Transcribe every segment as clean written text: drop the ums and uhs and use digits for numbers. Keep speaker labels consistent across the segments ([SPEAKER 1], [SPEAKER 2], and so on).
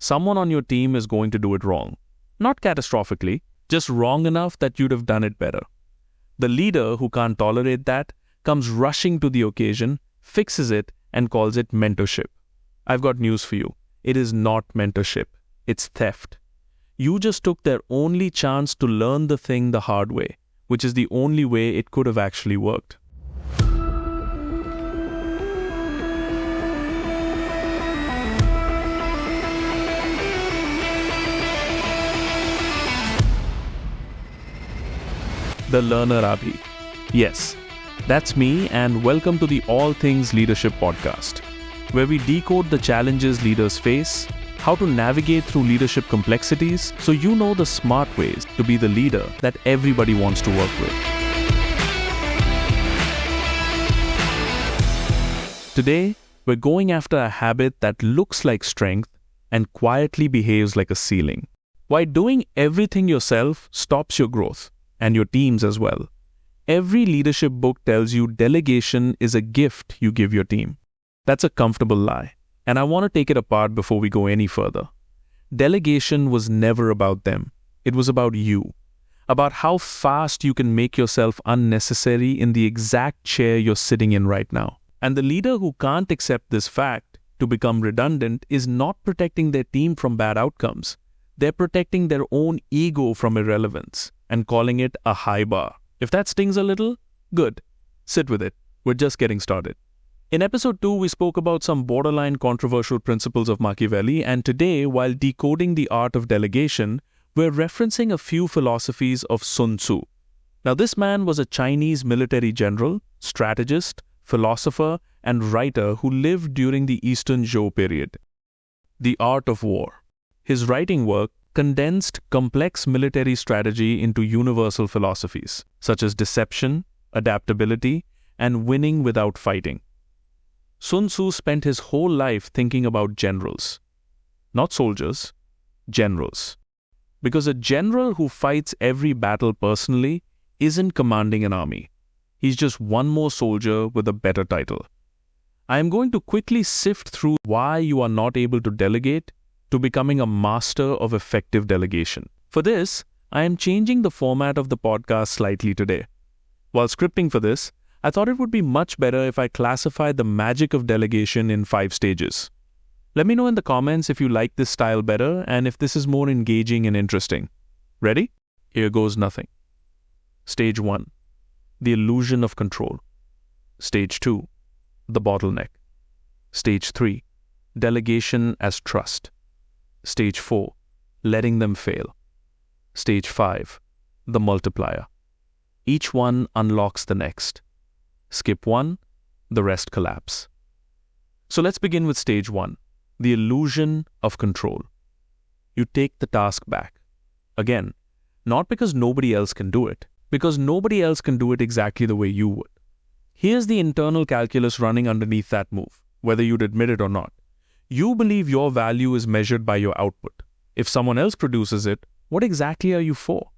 [SPEAKER 1] someone on your team is going to do it wrong. Not catastrophically, just wrong enough that you'd have done it better. The leader who can't tolerate that comes rushing to the occasion, fixes it, and calls it mentorship. I've got news for you. It is not mentorship. It's theft. You just took their only chance to learn the thing the hard way, which is the only way it could have actually worked. The 𝘨𝘪𝘯𝑗. Yes, that's me, and welcome to the All Things Leadership podcast, where we decode the challenges leaders face, how to navigate through leadership complexities, so you know the smart ways to be the leader that everybody wants to work with. Today, we're going after a habit that looks like strength and quietly behaves like a ceiling. Why doing everything yourself stops your growth, and your teams as well. Every leadership book tells you delegation is a gift you give your team. That's a comfortable lie, and I want to take it apart before we go any further. Delegation was never about them. It was about you. About how fast you can make yourself unnecessary in the exact chair you're sitting in right now. And the leader who can't accept this fact to become redundant is not protecting their team from bad outcomes. They're protecting their own ego from irrelevance and calling it a high bar. If that stings a little, good. Sit with it. We're just getting started. In episode 2, we spoke about some borderline controversial principles of Machiavelli, and today, while decoding the art of delegation, we're referencing a few philosophies of Sun Tzu. Now, this man was a Chinese military general, strategist, philosopher, and writer who lived during the 𝐬𝐮𝐩𝐽 period. The Art of War. His writing work condensed complex military strategy into universal philosophies, such as deception, adaptability, and winning without fighting. Sun Tzu spent his whole life thinking about generals. Not soldiers, generals. Because a general who fights every battle personally isn't commanding an army. He's just one more soldier with a better title. I am going to quickly sift through why you are not able to delegate to becoming a master of effective delegation. For this, I am changing the format of the podcast slightly today. While scripting for this, I thought it would be much better if I classified the magic of delegation in 5 stages. Let me know in the comments if you like this style better and if this is more engaging and interesting. Ready? Here goes nothing. Stage 1. The illusion of control. Stage 2. The bottleneck. Stage 3. Delegation as trust. Stage 4. Letting them fail. Stage 5. The multiplier. Each one unlocks the next. Skip one, the rest collapse. So let's begin with stage 1. The illusion of control. You take the task back. Again, not because nobody else can do it, because nobody else can do it exactly the way you would. Here's the internal calculus running underneath that move, whether you'd admit it or not. You believe your value is measured by your output. If someone else produces it, what exactly are you for?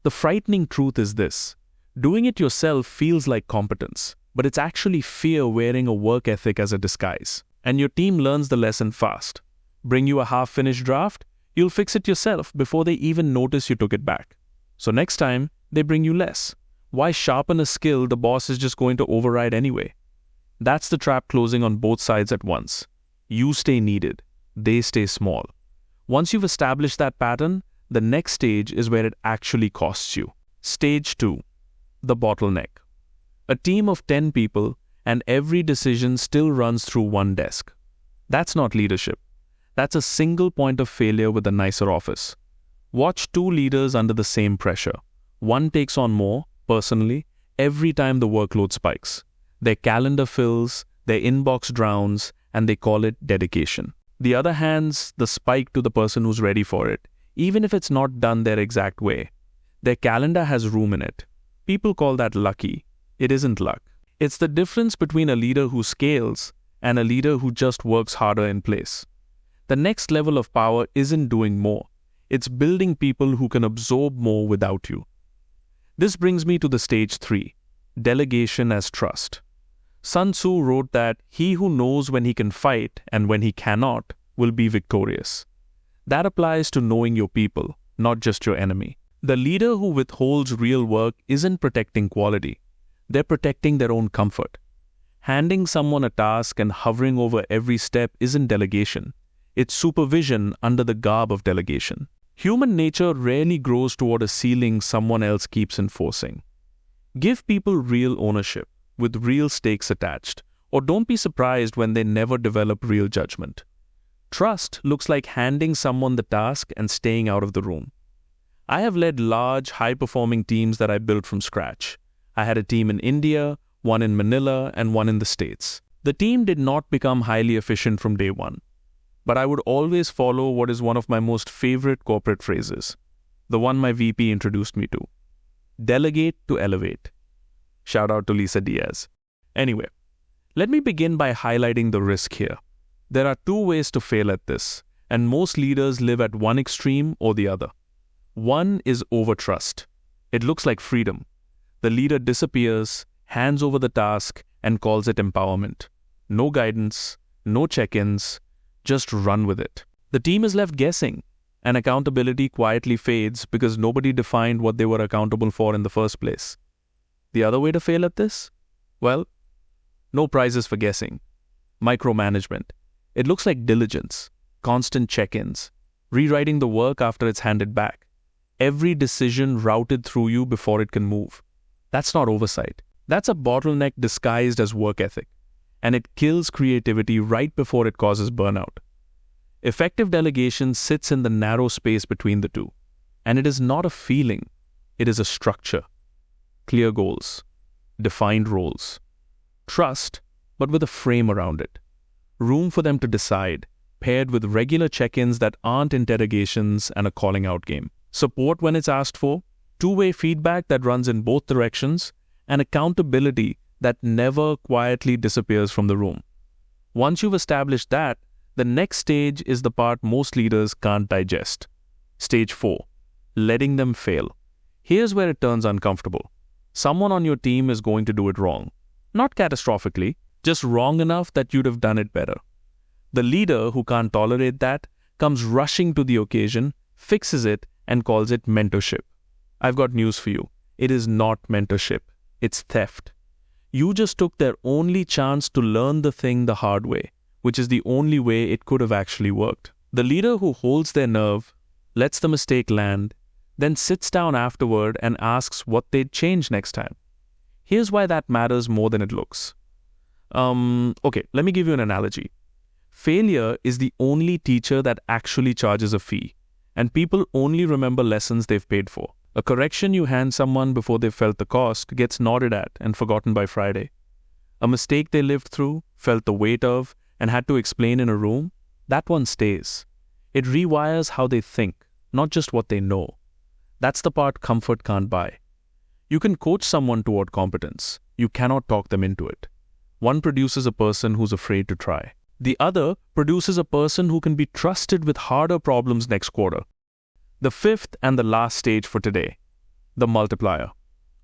[SPEAKER 1] The frightening truth is this. Doing it yourself feels like competence, but it's actually fear wearing a work ethic as a disguise. And your team learns the lesson fast. Bring you a half-finished draft, you'll fix it yourself before they even notice you took it back. So next time, they bring you less. Why sharpen a skill the boss is just going to override anyway? That's the trap closing on both sides at once. You stay needed, they stay small. Once you've established that pattern, the next stage is where it actually costs you. Stage 2. The bottleneck. A team of 10 people and every decision still runs through one desk. That's not leadership. That's a single point of failure with a nicer office. Watch 2 leaders under the same pressure. One takes on more, personally, every time the workload spikes. Their calendar fills, their inbox drowns, and they call it dedication. The other hands the spike to the person who's ready for it, even if it's not done their exact way. Their calendar has room in it. People call that lucky. It isn't luck. It's the difference between a leader who scales and a leader who just works harder in place. The next level of power isn't doing more. It's building people who can absorb more without you. This brings me to the stage 3, delegation as trust. Sun Tzu wrote that he who knows when he can fight and when he cannot will be victorious. That applies to knowing your people, not just your enemy. The leader who withholds real work isn't protecting quality. They're protecting their own comfort. Handing someone a task and hovering over every step isn't delegation. It's supervision under the garb of delegation. Human nature rarely grows toward a ceiling someone else keeps enforcing. Give people real ownership, with real stakes attached, or don't be surprised when they never develop real judgment. Trust looks like handing someone the task and staying out of the room. I have led large, high-performing teams that I built from scratch. I had a team in India, one in Manila, and one in the States. The team did not become highly efficient from day one. But I would always follow what is one of my most favorite corporate phrases, the one my VP introduced me to. Delegate to elevate. Shout out to Lisa Diaz. Anyway, let me begin by highlighting the risk here. There are two ways to fail at this, and most leaders live at one extreme or the other. One is overtrust. It looks like freedom. The leader disappears, hands over the task, and calls it empowerment. No guidance, no check-ins, just run with it. The team is left guessing, and accountability quietly fades because nobody defined what they were accountable for in the first place. The other way to fail at this? Well, no prizes for guessing. Micromanagement. It looks like diligence, constant check-ins, rewriting the work after it's handed back. Every decision routed through you before it can move. That's not oversight. That's a bottleneck disguised as work ethic, and it kills creativity right before it causes burnout. Effective delegation sits in the narrow space between the two, and it is not a feeling, it is a structure. Clear goals, defined roles, trust, but with a frame around it. Room for them to decide, paired with regular check-ins that aren't interrogations and a calling out game. Support when it's asked for, two-way feedback that runs in both directions, and accountability that never quietly disappears from the room. Once you've established that, the next stage is the part most leaders can't digest. Stage 4, letting them fail. Here's where it turns uncomfortable. Someone on your team is going to do it wrong. Not catastrophically, just wrong enough that you'd have done it better. The leader who can't tolerate that comes rushing to the occasion, fixes it, and calls it mentorship. I've got news for you. It is not mentorship. It's theft. You just took their only chance to learn the thing the hard way, which is the only way it could have actually worked. The leader who holds their nerve, lets the mistake land, then sits down afterward and asks what they'd change next time. Here's why that matters more than it looks. Okay, let me give you an analogy. Failure is the only teacher that actually charges a fee, and people only remember lessons they've paid for. A correction you hand someone before they've felt the cost gets nodded at and forgotten by Friday. A mistake they lived through, felt the weight of, and had to explain in a room, that one stays. It rewires how they think, not just what they know. That's the part comfort can't buy. You can coach someone toward competence. You cannot talk them into it. One produces a person who's afraid to try. The other produces a person who can be trusted with harder problems next quarter. The fifth and the last stage for today, the multiplier.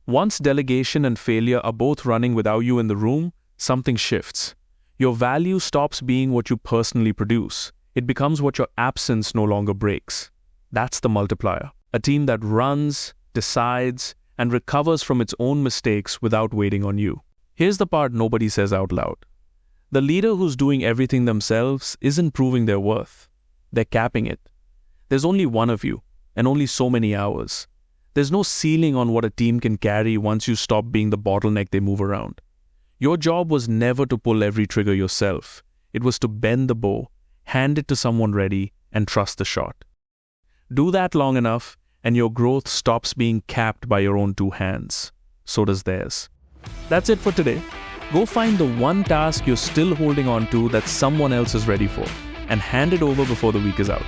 [SPEAKER 1] Once delegation and failure are both running without you in the room, something shifts. Your value stops being what you personally produce. It becomes what your absence no longer breaks. That's the multiplier. A team that runs, decides, and recovers from its own mistakes without waiting on you. Here's the part nobody says out loud. The leader who's doing everything themselves isn't proving their worth. They're capping it. There's only one of you, and only so many hours. There's no ceiling on what a team can carry once you stop being the bottleneck they move around. Your job was never to pull every trigger yourself. It was to bend the bow, hand it to someone ready, and trust the shot. Do that long enough, and your growth stops being capped by your own two hands. So does theirs. That's it for today. Go find the one task you're still holding on to that someone else is ready for, and hand it over before the week is out.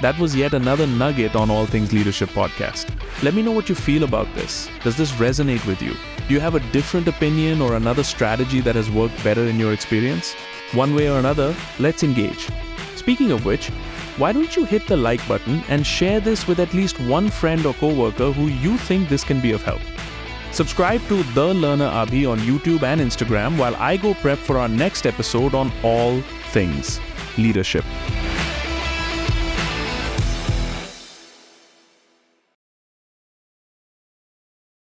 [SPEAKER 1] That was yet another nugget on All Things Leadership podcast. Let me know what you feel about this. Does this resonate with you? Do you have a different opinion or another strategy that has worked better in your experience? One way or another, let's engage. Speaking of which, why don't you hit the like button and share this with at least one friend or coworker who you think this can be of help. Subscribe to The Learner Abhi on YouTube and Instagram while I go prep for our next episode on All Things Leadership.